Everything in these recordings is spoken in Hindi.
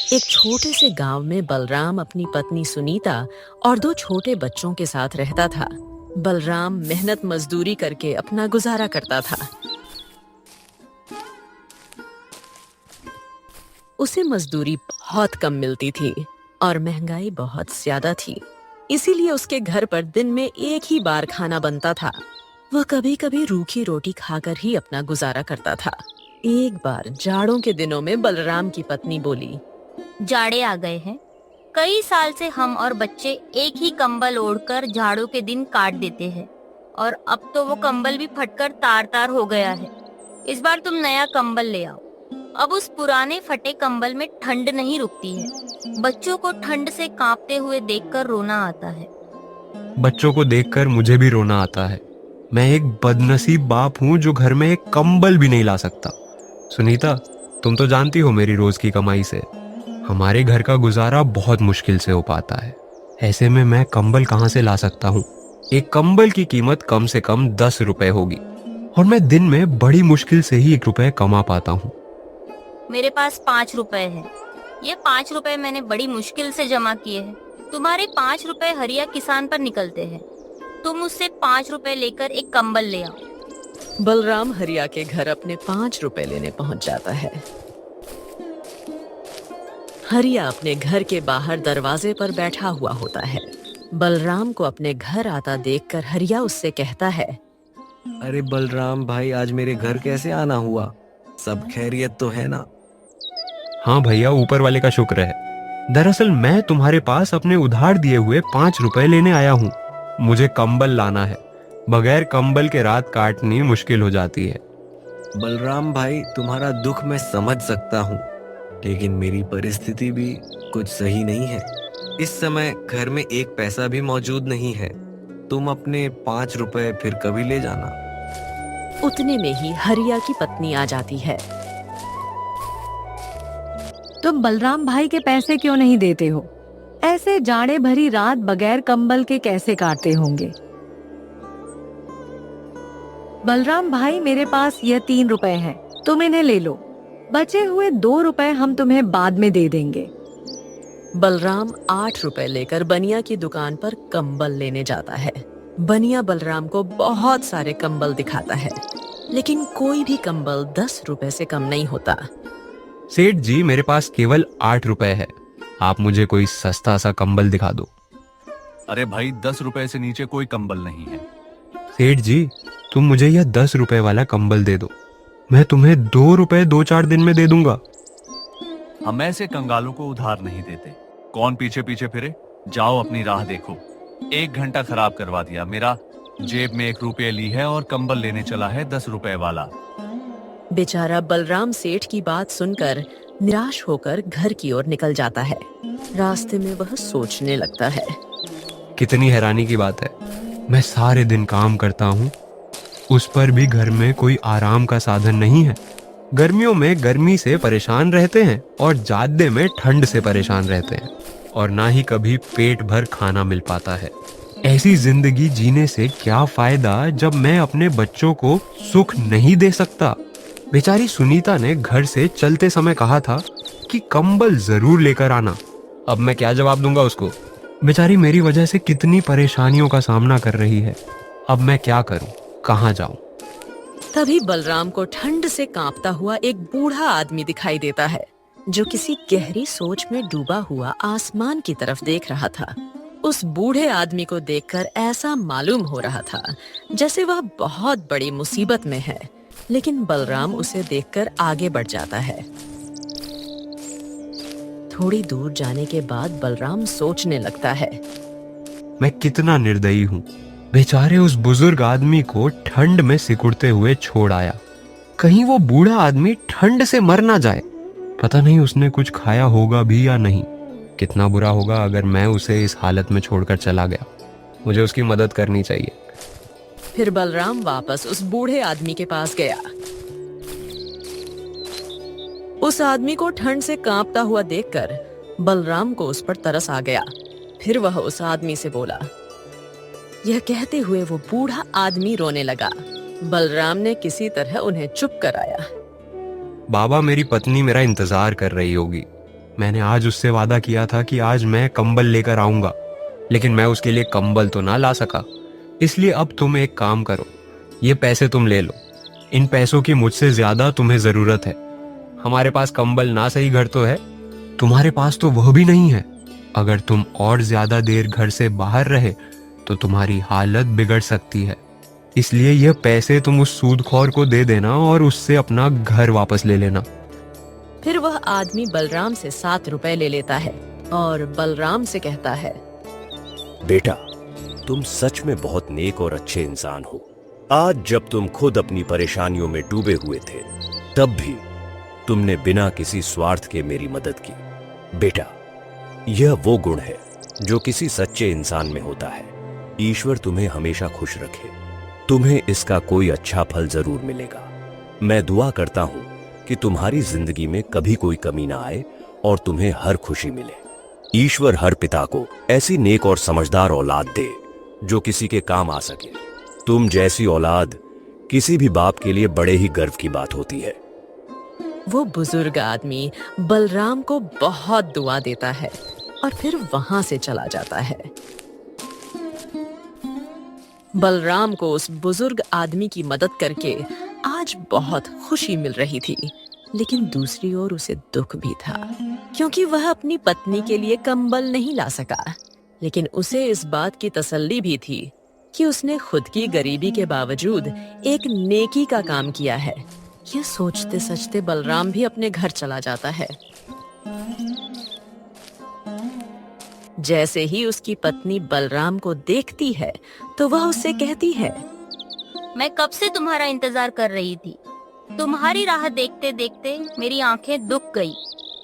एक छोटे से गांव में बलराम अपनी पत्नी सुनीता और दो छोटे बच्चों के साथ रहता था। बलराम मेहनत मजदूरी करके अपना गुजारा करता था। उसे मजदूरी बहुत कम मिलती थी और महंगाई बहुत ज्यादा थी। इसीलिए उसके घर पर दिन में एक ही बार खाना बनता था। वह कभी कभी रूखी रोटी खाकर ही अपना गुजारा करता था। एक बार जाड़ों के दिनों में बलराम की पत्नी बोली, जाड़े आ गए हैं। कई साल से हम और बच्चे एक ही कंबल ओढ़कर जाड़ों के दिन काट देते हैं और अब तो वो कंबल भी फटकर तार तार हो गया है। इस बार तुम नया कंबल ले आओ। अब उस पुराने फटे कंबल में ठंड नहीं रुकती है। बच्चों को ठंड से कांपते हुए देखकर रोना आता है। बच्चों को देखकर मुझे भी रोना आता है। मैं एक बदनसीब बाप हूँ जो घर में एक कंबल भी नहीं ला सकता। सुनीता, तुम तो जानती हो मेरी रोज की कमाई से हमारे घर का गुजारा बहुत मुश्किल से हो पाता है। ऐसे में मैं कंबल कहाँ से ला सकता हूँ? एक कंबल की कीमत कम से कम 10 रुपए होगी और मैं दिन में बड़ी मुश्किल से ही 1 रुपए कमा पाता हूँ। मेरे पास 5 रुपए है। ये 5 रुपए मैंने बड़ी मुश्किल से जमा किए हैं। तुम्हारे 5 रुपए हरिया किसान पर निकलते हैं। तुम उससे 5 रुपए लेकर एक कंबल ले आओ। बलराम हरिया के घर अपने 5 रुपए लेने पहुंच जाता है। हरिया अपने घर के बाहर दरवाजे पर बैठा हुआ होता है। बलराम को अपने घर आता देखकर हरिया उससे कहता है, अरे बलराम भाई, आज मेरे घर कैसे आना हुआ? सब खैरियत तो है ना? हाँ भैया, ऊपर वाले का शुक्र है। दरअसल मैं तुम्हारे पास अपने उधार दिए हुए 5 रुपए लेने आया हूँ। मुझे कंबल लाना है। बगैर कंबल के रात काटनी मुश्किल हो जाती है। बलराम भाई, तुम्हारा दुख मैं समझ सकता हूँ, लेकिन मेरी परिस्थिति भी कुछ सही नहीं है। इस समय घर में एक पैसा भी मौजूद नहीं है। तुम अपने 5 रुपए फिर कभी ले जाना। उतने में ही हरिया की पत्नी आ जाती है। तुम बलराम भाई के पैसे क्यों नहीं देते हो? ऐसे जाड़े भरी रात बगैर कंबल के कैसे काटते होंगे? बलराम भाई, मेरे पास यह 3 रुपए हैं, तुम इन्हें ले लो। बचे हुए 2 रुपए हम तुम्हें बाद में दे देंगे। बलराम 8 रुपए लेकर बनिया की दुकान पर कंबल लेने जाता है। बनिया बलराम को बहुत सारे कंबल दिखाता है, लेकिन कोई भी कंबल 10 रुपए से कम नहीं होता। सेठ जी, मेरे पास केवल 8 रुपए है। आप मुझे कोई सस्ता सा कंबल दिखा दो। अरे भाई, 10 रुपए से नीचे कोई कंबल नहीं है। सेठ जी, तुम मुझे यह 10 रुपए वाला कंबल दे दो। मैं तुम्हें 2 रुपए 2-4 दिन में दे दूंगा। हम ऐसे कंगालों को उधार नहीं देते। कौन पीछे पीछे फिरे? जाओ अपनी राह देखो। 1 घंटा खराब करवा दिया मेरा। जेब में 1 रुपये ली है और कंबल लेने चला है 10 रुपए वाला। बेचारा बलराम सेठ की बात सुनकर निराश होकर घर की ओर निकल जाता है। रास्ते में वह सोचने लगता है, कितनी हैरानी की बात है। मैं सारे दिन काम करता हूँ, उस पर भी घर में कोई आराम का साधन नहीं है। गर्मियों में गर्मी से परेशान रहते हैं और जाड़े में ठंड से परेशान रहते हैं, और ना ही कभी पेट भर खाना मिल पाता है। ऐसी जिंदगी जीने से क्या फायदा जब मैं अपने बच्चों को सुख नहीं दे सकता। बेचारी सुनीता ने घर से चलते समय कहा था कि कंबल जरूर लेकर आना। अब मैं क्या जवाब दूंगा उसको? बेचारी मेरी वजह से कितनी परेशानियों का सामना कर रही है। अब मैं क्या करूं, कहाँ जाऊं? तभी बलराम को ठंड से कांपता हुआ एक बूढ़ा आदमी दिखाई देता है, जो किसी गहरी सोच में डूबा हुआ आसमान की तरफ देख रहा था। उस बूढ़े आदमी को देखकर ऐसा मालूम हो रहा था जैसे वह बहुत बड़ी मुसीबत में है, लेकिन बलराम उसे देखकर आगे बढ़ जाता है। थोड़ी दूर जाने के बाद बलराम सोचने लगता है, मैं कितना निर्दयी हूँ। बेचारे उस बुजुर्ग आदमी को ठंड में सिकुड़ते हुए छोड़ आया। कहीं वो बूढ़ा आदमी ठंड से मर ना जाए। पता नहीं उसने कुछ खाया होगा भी या नहीं। कितना बुरा होगा अगर मैं उसे इस हालत में छोड़कर चला गया। मुझे उसकी मदद करनी चाहिए। फिर बलराम वापस उस बूढ़े आदमी के पास गया। उस आदमी को ठंड से कांपता हुआ देखकर बलराम को उस पर तरस आ गया। फिर वह उस आदमी से बोला। यह कहते हुए वो बूढ़ा आदमी रोने लगा। बलराम ने किसी तरह उन्हें चुप कराया। बाबा, मेरी पत्नी मेरा इंतजार कर रही होगी। मैंने आज उससे वादा किया था कि आज मैं कंबल लेकर आऊंगा, लेकिन मैं उसके लिए कंबल तो ना ला सका। इसलिए अब तुम एक काम करो, ये पैसे तुम ले लो। इन पैसों की मुझसे ज्यादा तुम्हें जरूरत है। हमारे पास कंबल ना सही घर तो है, तुम्हारे पास तो वह भी नहीं है। अगर तुम और ज्यादा देर घर से बाहर रहे तो तुम्हारी हालत बिगड़ सकती है। इसलिए यह पैसे तुम उस सूदखोर को दे देना और उससे अपना घर वापस ले लेना। फिर वह आदमी बलराम से 7 रुपए ले लेता है और बलराम से कहता है, बेटा, तुम सच में बहुत नेक और अच्छे इंसान हो। आज जब तुम खुद अपनी परेशानियों में डूबे हुए थे, तब भी तुमने बिना किसी स्वार्थ के मेरी मदद की। बेटा, यह वो गुण है जो किसी सच्चे इंसान में होता है। ईश्वर तुम्हें हमेशा खुश रखे। तुम्हें इसका कोई अच्छा फल जरूर मिलेगा। मैं दुआ करता हूं कि तुम्हारी जिंदगी में कभी कोई कमी ना आए और तुम्हें हर खुशी मिले। ईश्वर हर पिता को ऐसी नेक और समझदार औलाद दे जो किसी के काम आ सके। तुम जैसी औलाद किसी भी बाप के लिए बड़े ही गर्व की बात होती है। वो बुजुर्ग आदमी बलराम को बहुत दुआ देता है और फिर वहां से चला जाता है। बलराम को उस बुजुर्ग आदमी की मदद करके आज बहुत खुशी मिल रही थी, लेकिन दूसरी ओर उसे दुख भी था, क्योंकि वह अपनी पत्नी के लिए कंबल नहीं ला सका। लेकिन उसे इस बात की तसल्ली भी थी कि उसने खुद की गरीबी के बावजूद एक नेकी का काम किया है। यह सोचते सोचते बलराम भी अपने घर चला जाता है। जैसे ही उसकी पत्नी बलराम को देखती है तो वह उससे कहती है, मैं कब से तुम्हारा इंतजार कर रही थी। तुम्हारी राह देखते देखते मेरी आंखें दुख गई।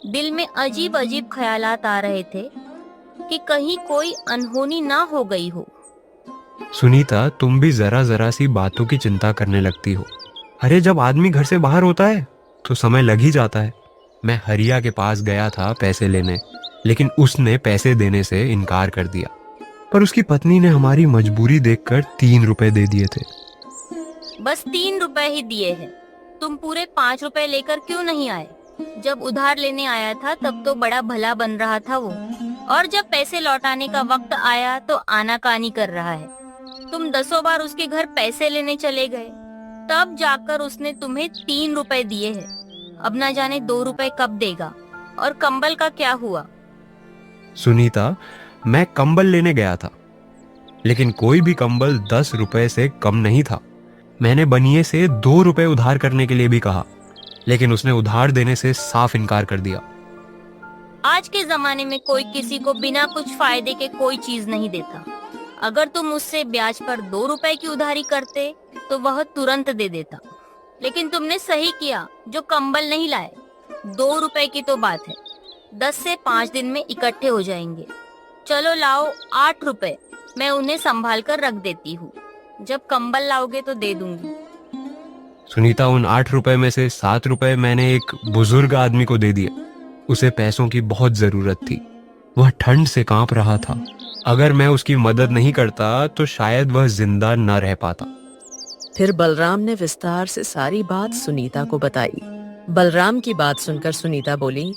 दिल में अजीब अजीब ख्यालात आ रहे थे कि कहीं कोई अनहोनी ना हो गई हो। सुनीता, तुम भी जरा जरा सी बातों की चिंता करने लगती हो। अरे, जब आदमी घर से बाहर होता है तो समय लग ही जाता है। मैं हरिया के पास गया था पैसे लेने, लेकिन उसने पैसे देने से इनकार कर दिया। पर उसकी पत्नी ने हमारी मजबूरी देखकर 3 रुपए दे दिए थे। बस 3 रुपए ही दिए हैं। तुम पूरे 5 रुपए लेकर क्यों नहीं आए? जब उधार लेने आया था तब तो बड़ा भला बन रहा था वो, और जब पैसे लौटाने का वक्त आया तो आनाकानी कर रहा है। तुम 10 बार उसके घर पैसे लेने चले गए, तब जाकर उसने तुम्हें 3 रुपए दिए हैं। अब ना जाने 2 रुपए कब देगा। और कंबल का क्या हुआ? सुनीता, मैं कंबल लेने गया था, लेकिन कोई भी कंबल 10 रुपए से कम नहीं था। मैंने बनिए से 2 रुपए उधार करने के लिए भी कहा, लेकिन उसने उधार देने से साफ इनकार कर दिया। आज के जमाने में कोई किसी को बिना कुछ फायदे के कोई चीज नहीं देता। अगर तुम उससे ब्याज पर 2 रुपए की उधारी करते तो वह तुरंत दे देता। लेकिन तुमने सही किया जो कंबल नहीं लाए। 2 रुपए की तो बात है, 10 से 5 दिन में इकट्ठे हो जाएंगे। चलो लाओ 8 रुपए, मैं उन्हें संभाल कर रख देती हूँ। जब कंबल लाओगे तो दे दूंगी। सुनीता, उन 8 रुपए में से 7 रुपए मैंने एक बुजुर्ग आदमी को दे दिए। उसे पैसों की बहुत जरूरत थी। वह ठंड से कांप रहा था। अगर मैं उसकी मदद नहीं करता तो शायद वह जिंदा न रह पाता। फिर बलराम ने विस्तार से सारी बात सुनीता को बताई। बलराम की बात सुनकर सुनीता बोली,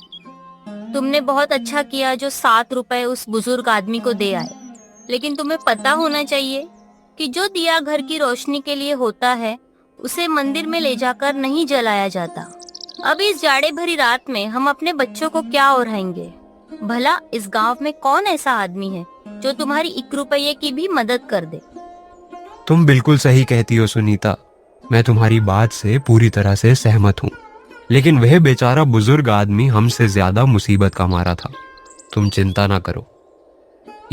तुमने बहुत अच्छा किया जो 7 रुपए उस बुजुर्ग आदमी को दे आए। लेकिन तुम्हें पता होना चाहिए कि जो दिया घर की रोशनी के लिए होता है उसे मंदिर में ले जाकर नहीं जलाया जाता। अब इस जाड़े भरी रात में हम अपने बच्चों को क्या ओढ़ाएंगे? भला इस गांव में कौन ऐसा आदमी है जो तुम्हारी 1 रुपये की भी मदद कर दे? तुम बिल्कुल सही कहती हो सुनीता, मैं तुम्हारी बात से पूरी तरह से सहमत हूँ। लेकिन वह बेचारा बुजुर्ग आदमी हमसे ज्यादा मुसीबत का मारा था। तुम चिंता ना करो,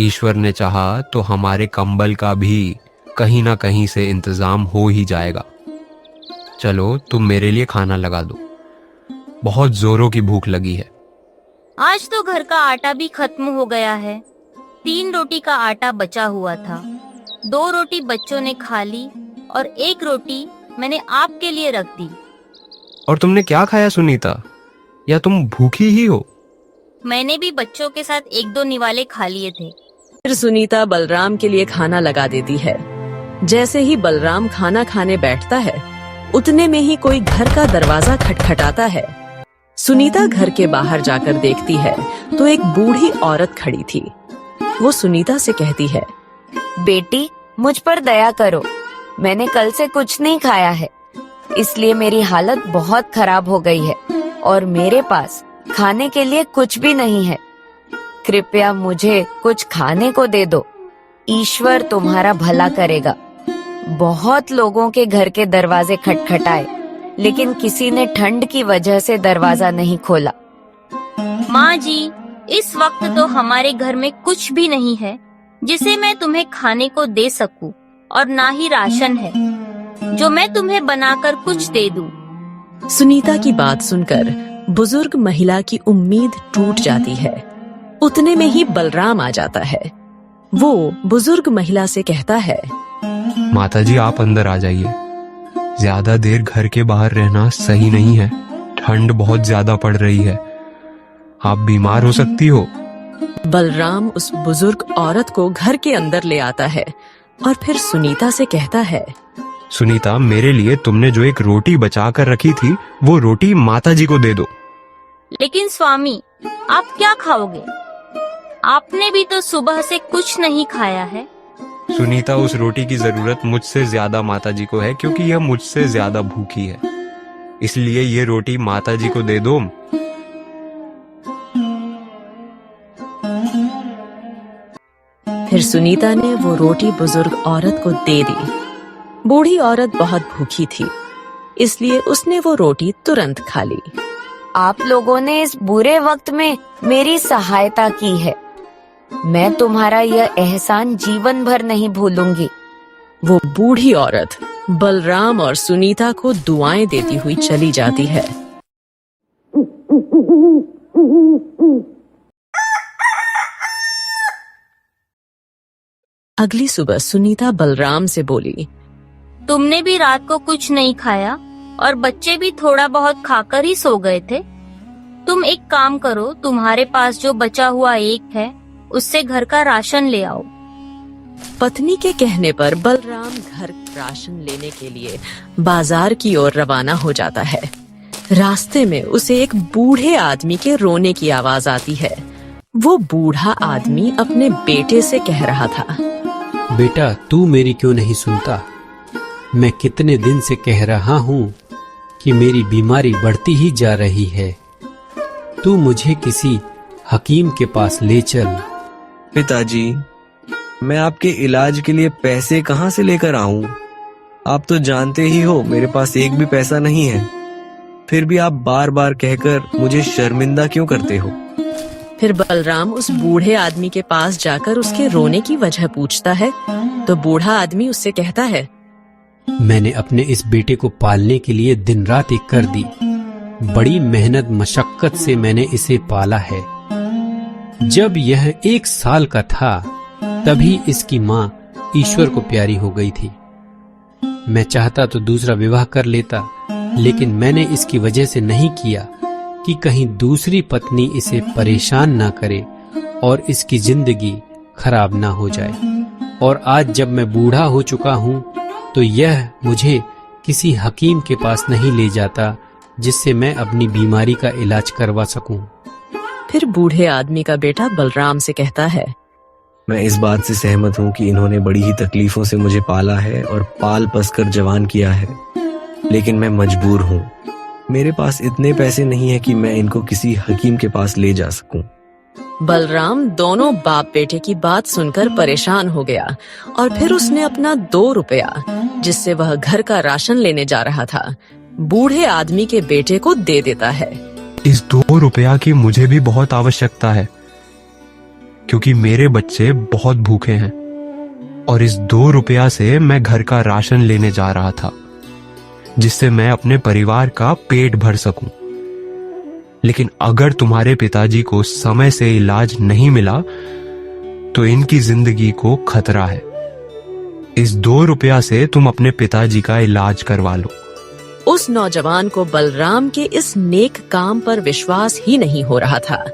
ईश्वर ने चाहा तो हमारे कंबल का भी कहीं ना कहीं से इंतजाम हो ही जाएगा। चलो, तुम मेरे लिए खाना लगा दो, बहुत जोरों की भूख लगी है। आज तो घर का आटा भी खत्म हो गया है। 3 रोटी का आटा बचा हुआ था। 2 रोटी बच्चों ने खा ली और 1 रोटी मैंने आपके लिए रख दी। और तुमने क्या खाया सुनीता? या तुम भूखी ही हो? मैंने भी बच्चों के साथ 1-2 निवाले खा लिए थे। फिर सुनीता बलराम के लिए खाना लगा देती है। जैसे ही बलराम खाना खाने बैठता है, उतने में ही कोई घर का दरवाजा खटखटाता है। सुनीता घर के बाहर जाकर देखती है तो एक बूढ़ी औरत खड़ी थी। वो सुनीता से कहती है, बेटी, मुझ पर दया करो। मैंने कल से कुछ नहीं खाया है, इसलिए मेरी हालत बहुत खराब हो गई है और मेरे पास खाने के लिए कुछ भी नहीं है। कृपया मुझे कुछ खाने को दे दो। ईश्वर तुम्हारा भला करेगा। बहुत लोगों के घर के दरवाजे खटखटाए, लेकिन किसी ने ठंड की वजह से दरवाजा नहीं खोला। माँ जी, इस वक्त तो हमारे घर में कुछ भी नहीं है जिसे मैं तुम्हें खाने को दे सकूं, और ना ही राशन है जो मैं तुम्हें बनाकर कुछ दे दूं। सुनीता की बात सुनकर बुजुर्ग महिला की उम्मीद टूट जाती है। उतने में ही बलराम आ जाता है। वो बुजुर्ग महिला से कहता है, माताजी आप अंदर आ जाइए। ज्यादा देर घर के बाहर रहना सही नहीं है। ठंड बहुत ज्यादा पड़ रही है, आप बीमार हो सकती हो। बलराम उस बुजुर्ग औरत को घर के अंदर ले आता है और फिर सुनीता से कहता है, सुनीता, मेरे लिए तुमने जो एक रोटी बचा कर रखी थी वो रोटी माताजी को दे दो। लेकिन स्वामी, आप क्या खाओगे? आपने भी तो सुबह से कुछ नहीं खाया है। सुनीता, उस रोटी की जरूरत मुझसे ज्यादा माताजी को है, क्योंकि यह मुझसे ज्यादा भूखी है। इसलिए ये रोटी माताजी को दे दो। फिर सुनीता ने वो रोटी बुजुर्ग औरत को दे दी। बूढ़ी औरत बहुत भूखी थी, इसलिए उसने वो रोटी तुरंत खा ली। आप लोगों ने इस बुरे वक्त में मेरी सहायता की है। मैं तुम्हारा यह एहसान जीवन भर नहीं भूलूंगी। वो बूढ़ी औरत बलराम और सुनीता को दुआएं देती हुई चली जाती है। अगली सुबह सुनीता बलराम से बोली, तुमने भी रात को कुछ नहीं खाया और बच्चे भी थोड़ा बहुत खाकर ही सो गए थे। तुम एक काम करो, तुम्हारे पास जो बचा हुआ एक है उससे घर का राशन ले आओ। पत्नी के कहने पर बलराम घर राशन लेने के लिए बाजार की ओर रवाना हो जाता है। रास्ते में उसे एक बूढ़े आदमी के रोने की आवाज आती है। वो बूढ़ा आदमी अपने बेटे से कह रहा था, बेटा, तू मेरी क्यों नहीं सुनता? मैं कितने दिन से कह रहा हूँ कि मेरी बीमारी बढ़ती ही जा रही है। तू मुझे किसी हकीम के पास ले चल। पिताजी, मैं आपके इलाज के लिए पैसे कहाँ से लेकर आऊं? आप तो जानते ही हो मेरे पास एक भी पैसा नहीं है। फिर भी आप बार बार कहकर मुझे शर्मिंदा क्यों करते हो? फिर बलराम उस बूढ़े आदमी के पास जाकर उसके रोने की वजह पूछता है तो बूढ़ा आदमी उससे कहता है, मैंने अपने इस बेटे को पालने के लिए दिन रात एक कर दी। बड़ी मेहनत मशक्कत से मैंने इसे पाला है। जब यह 1 साल का था तभी इसकी माँ ईश्वर को प्यारी हो गई थी। मैं चाहता तो दूसरा विवाह कर लेता, लेकिन मैंने इसकी वजह से नहीं किया कि कहीं दूसरी पत्नी इसे परेशान ना करे और इसकी जिंदगी खराब ना हो जाए। और आज जब मैं बूढ़ा हो चुका हूँ तो यह मुझे किसी हकीम के पास नहीं ले जाता जिससे मैं अपनी बीमारी का इलाज करवा सकूं। फिर बूढ़े आदमी का बेटा बलराम से कहता है, मैं इस बात से सहमत हूँ कि इन्होंने बड़ी ही तकलीफों से मुझे पाला है और पाल पस कर जवान किया है, लेकिन मैं मजबूर हूँ। मेरे पास इतने पैसे नहीं है कि मैं इनको किसी हकीम के पास ले जा सकूं। बलराम दोनों बाप बेटे की बात सुनकर परेशान हो गया और फिर उसने अपना 2 रुपया, जिससे वह घर का राशन लेने जा रहा था, बूढ़े आदमी के बेटे को दे देता है। इस 2 रुपया की मुझे भी बहुत आवश्यकता है, क्योंकि मेरे बच्चे बहुत भूखे हैं और इस 2 रुपया से मैं घर का राशन लेने जा रहा था, जिससे मैं अपने परिवार का पेट भर सकूं। लेकिन अगर तुम्हारे पिताजी को समय से इलाज नहीं मिला तो इनकी जिंदगी को खतरा है। इस 2 रुपया से तुम अपने पिताजी का इलाज करवा लो। उस नौजवान को बलराम के इस नेक काम पर विश्वास ही नहीं हो रहा था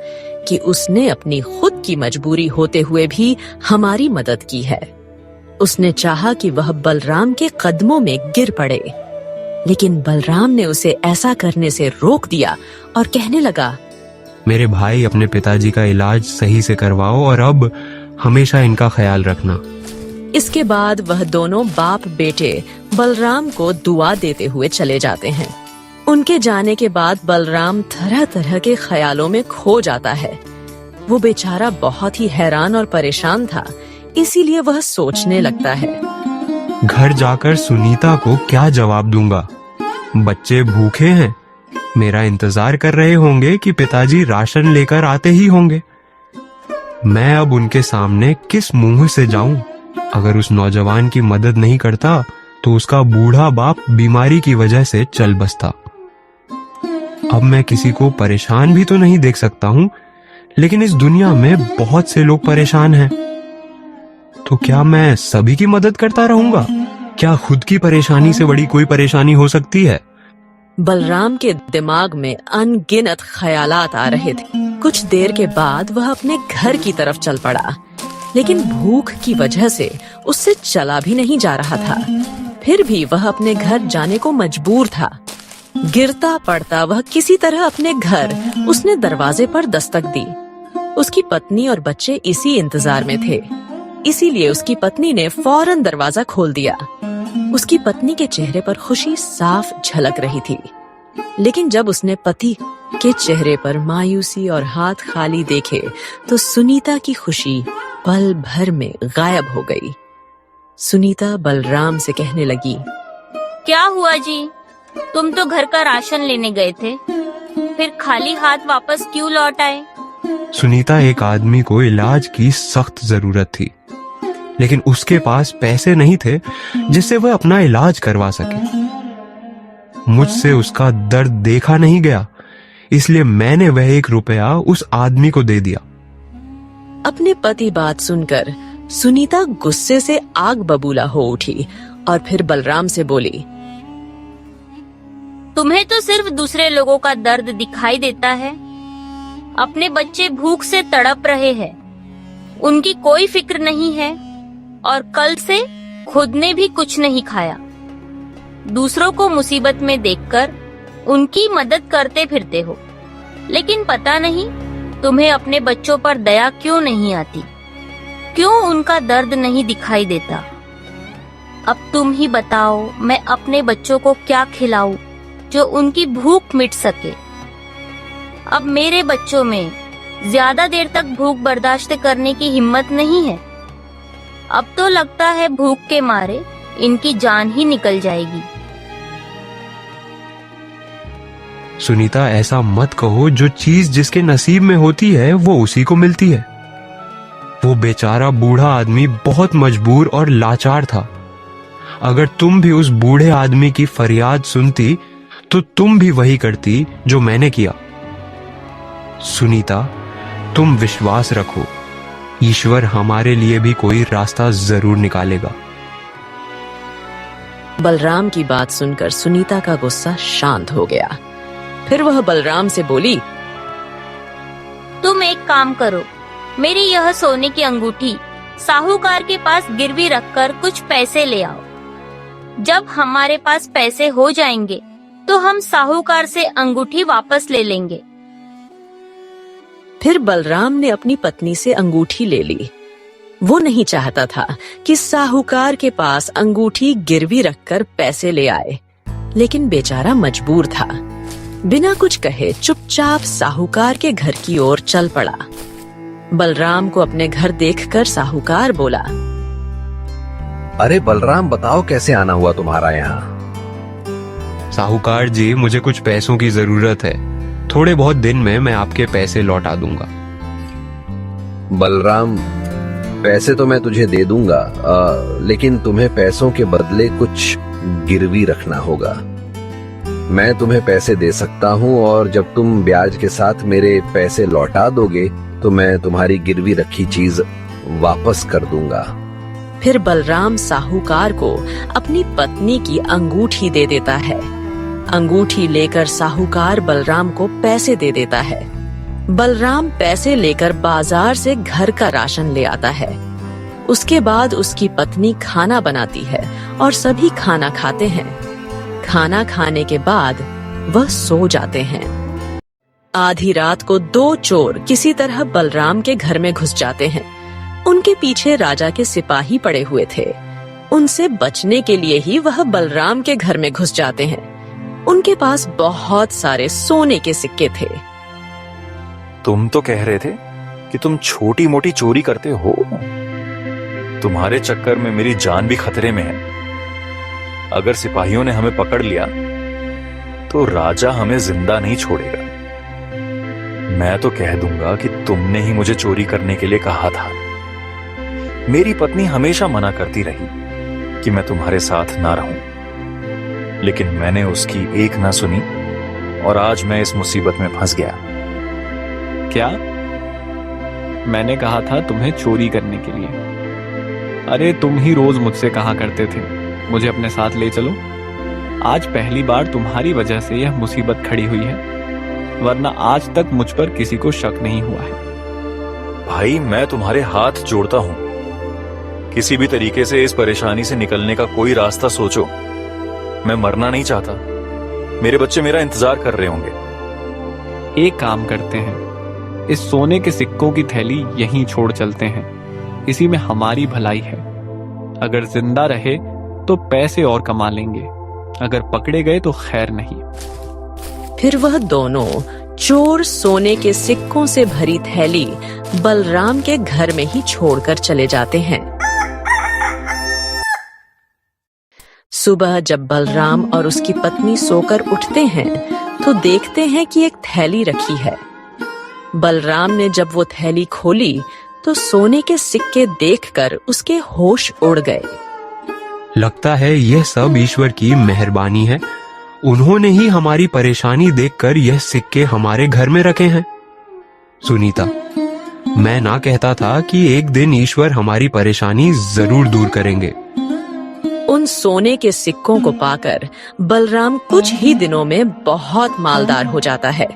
कि उसने अपनी खुद की मजबूरी होते हुए भी हमारी मदद की है। उसने चाहा कि वह बलराम के कदमों में गिर पड़े, लेकिन बलराम ने उसे ऐसा करने से रोक दिया और कहने लगा, मेरे भाई, अपने पिताजी का इलाज सही से करवाओ और अब हमेशा इनका ख्याल रखना। इसके बाद वह दोनों बाप बेटे बलराम को दुआ देते हुए चले जाते हैं। उनके जाने के बाद बलराम तरह तरह के ख्यालों में खो जाता है। वो बेचारा बहुत ही हैरान और परेशान था, इसीलिए वह सोचने लगता है, घर जाकर सुनीता को क्या जवाब दूंगा? बच्चे भूखे हैं, मेरा इंतजार कर रहे होंगे कि पिताजी राशन लेकर आते ही होंगे। मैं अब उनके सामने किस मुंह से जाऊं? अगर उस नौजवान की मदद नहीं करता तो उसका बूढ़ा बाप बीमारी की वजह से चल बसता। अब मैं किसी को परेशान भी तो नहीं देख सकता हूं, लेकिन इस दुनिया में बहुत से लोग परेशान हैं। तो क्या मैं सभी की मदद करता रहूंगा? क्या खुद की परेशानी से बड़ी कोई परेशानी हो सकती है? बलराम के दिमाग में अनगिनत ख्यालात आ रहे थे। कुछ देर के बाद वह अपने घर की तरफ चल पड़ा, लेकिन भूख की वजह से उससे चला भी नहीं जा रहा था। फिर भी वह अपने घर जाने को मजबूर था। गिरता पड़ता वह किसी तरह अपने घर उसने दरवाजे पर दस्तक दी। उसकी पत्नी और बच्चे इसी इंतजार में थे, इसीलिए उसकी पत्नी ने फौरन दरवाजा खोल दिया। उसकी पत्नी के चेहरे पर खुशी साफ झलक रही थी, लेकिन जब उसने पति के चेहरे पर मायूसी और हाथ खाली देखे तो सुनीता की खुशी पल भर में गायब हो गई। सुनीता बलराम से कहने लगी, क्या हुआ जी? तुम तो घर का राशन लेने गए थे, फिर खाली हाथ वापस क्यों लौट आए? सुनीता, एक आदमी को इलाज की सख्त जरूरत थी, लेकिन उसके पास पैसे नहीं थे जिससे वह अपना इलाज करवा सके। मुझसे उसका दर्द देखा नहीं गया, इसलिए मैंने वह 1 रुपया उस आदमी को दे दिया। अपने पति बात सुनकर सुनीता गुस्से से आग बबूला हो उठी और फिर बलराम से बोली, तुम्हें तो सिर्फ दूसरे लोगों का दर्द दिखाई देता है। अपने बच्चे भूख से तड़प रहे हैं, उनकी कोई फिक्र नहीं है और कल से खुद ने भी कुछ नहीं खाया। दूसरों को मुसीबत में देखकर उनकी मदद करते फिरते हो, लेकिन पता नहीं तुम्हें अपने बच्चों पर दया क्यों नहीं आती, क्यों उनका दर्द नहीं दिखाई देता। अब तुम ही बताओ, मैं अपने बच्चों को क्या खिलाऊं जो उनकी भूख मिट सके। अब मेरे बच्चों में ज्यादा देर तक भूख बर्दाश्त करने की हिम्मत नहीं है। अब तो लगता है भूख के मारे इनकी जान ही निकल जाएगी। सुनीता, ऐसा मत कहो। जो चीज जिसके नसीब में होती है वो उसी को मिलती है। वो बेचारा बूढ़ा आदमी बहुत मजबूर और लाचार था। अगर तुम भी उस बूढ़े आदमी की फरियाद सुनती तो तुम भी वही करती जो मैंने किया। सुनीता, तुम विश्वास रखो, ईश्वर हमारे लिए भी कोई रास्ता जरूर निकालेगा। बलराम की बात सुनकर सुनीता का गुस्सा शांत हो गया। फिर वह बलराम से बोली, तुम एक काम करो, मेरी यह सोने की अंगूठी साहूकार के पास गिरवी रखकर कुछ पैसे ले आओ। जब हमारे पास पैसे हो जाएंगे तो हम साहूकार से अंगूठी वापस ले लेंगे। फिर बलराम ने अपनी पत्नी से अंगूठी ले ली। वो नहीं चाहता था कि साहूकार के पास अंगूठी गिरवी रखकर पैसे ले आए, लेकिन बेचारा मजबूर था। बिना कुछ कहे चुपचाप साहूकार के घर की ओर चल पड़ा। बलराम को अपने घर देखकर साहूकार बोला, अरे बलराम, बताओ कैसे आना हुआ तुम्हारा यहाँ? साहूकार जी, मुझे कुछ पैसों की जरूरत है। थोड़े बहुत दिन में मैं आपके पैसे लौटा दूंगा। बलराम, पैसे तो मैं तुझे दे दूंगा, लेकिन तुम्हें पैसों के बदले कुछ गिरवी रखना होगा। मैं तुम्हें पैसे दे सकता हूँ और जब तुम ब्याज के साथ मेरे पैसे लौटा दोगे तो मैं तुम्हारी गिरवी रखी चीज वापस कर दूंगा। फिर बलराम साहूकार को अपनी पत्नी की अंगूठी दे देता है। अंगूठी लेकर साहूकार बलराम को पैसे दे देता है। बलराम पैसे लेकर बाजार से घर का राशन ले आता है। उसके बाद उसकी पत्नी खाना बनाती है और सभी खाना खाते हैं। खाना खाने के बाद वह सो जाते हैं। आधी रात को दो चोर किसी तरह बलराम के घर में घुस जाते हैं। उनके पीछे राजा के सिपाही पड़े हुए थे। उनसे बचने के लिए ही वह बलराम के घर में घुस जाते हैं। उनके पास बहुत सारे सोने के सिक्के थे। तुम तो कह रहे थे कि तुम छोटी मोटी चोरी करते हो। तुम्हारे चक्कर में मेरी जान भी खतरे में है। अगर सिपाहियों ने हमें पकड़ लिया तो राजा हमें जिंदा नहीं छोड़ेगा। मैं तो कह दूंगा कि तुमने ही मुझे चोरी करने के लिए कहा था। मेरी पत्नी हमेशा मना करती रही कि मैं तुम्हारे साथ ना रहूं, लेकिन मैंने उसकी एक ना सुनी और आज मैं इस मुसीबत में फंस गया। क्या? मैंने कहा था तुम्हें चोरी करने के लिए। अरे तुम ही रोज मुझसे कहा करते थे मुझे अपने साथ ले चलो। आज पहली बार तुम्हारी वजह से यह मुसीबत खड़ी हुई है, वरना आज तक मुझ पर किसी को शक नहीं हुआ है। भाई मैं तुम्हारे हाथ जोड़ता हूं, किसी भी तरीके से इस परेशानी से निकलने का कोई रास्ता सोचो। मैं मरना नहीं चाहता। मेरे बच्चे मेरा इंतजार कर रहे होंगे। एक काम करते हैं, इस सोने के सिक्कों की थैली यहीं छोड़ चलते हैं। इसी में हमारी भलाई है। अगर जिंदा रहे तो पैसे और कमा लेंगे, अगर पकड़े गए तो खैर नहीं। फिर वह दोनों चोर सोने के सिक्कों से भरी थैली बलराम के घर में ही छोड़कर चले जाते हैं। सुबह जब बलराम और उसकी पत्नी सोकर उठते हैं तो देखते हैं कि एक थैली रखी है। बलराम ने जब वो थैली खोली तो सोने के सिक्के देखकर उसके होश उड़ गए। लगता है यह सब ईश्वर की मेहरबानी है। उन्होंने ही हमारी परेशानी देखकर यह सिक्के हमारे घर में रखे हैं। सुनीता, मैं ना कहता था कि एक दिन ईश्वर हमारी परेशानी जरूर दूर करेंगे। उन सोने के सिक्कों को पाकर बलराम कुछ ही दिनों में बहुत मालदार हो जाता है।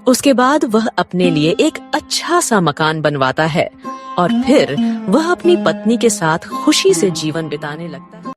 उसके बाद वह अपने लिए एक अच्छा सा मकान बनवाता है और फिर वह अपनी पत्नी के साथ खुशी से जीवन बिताने लगता है।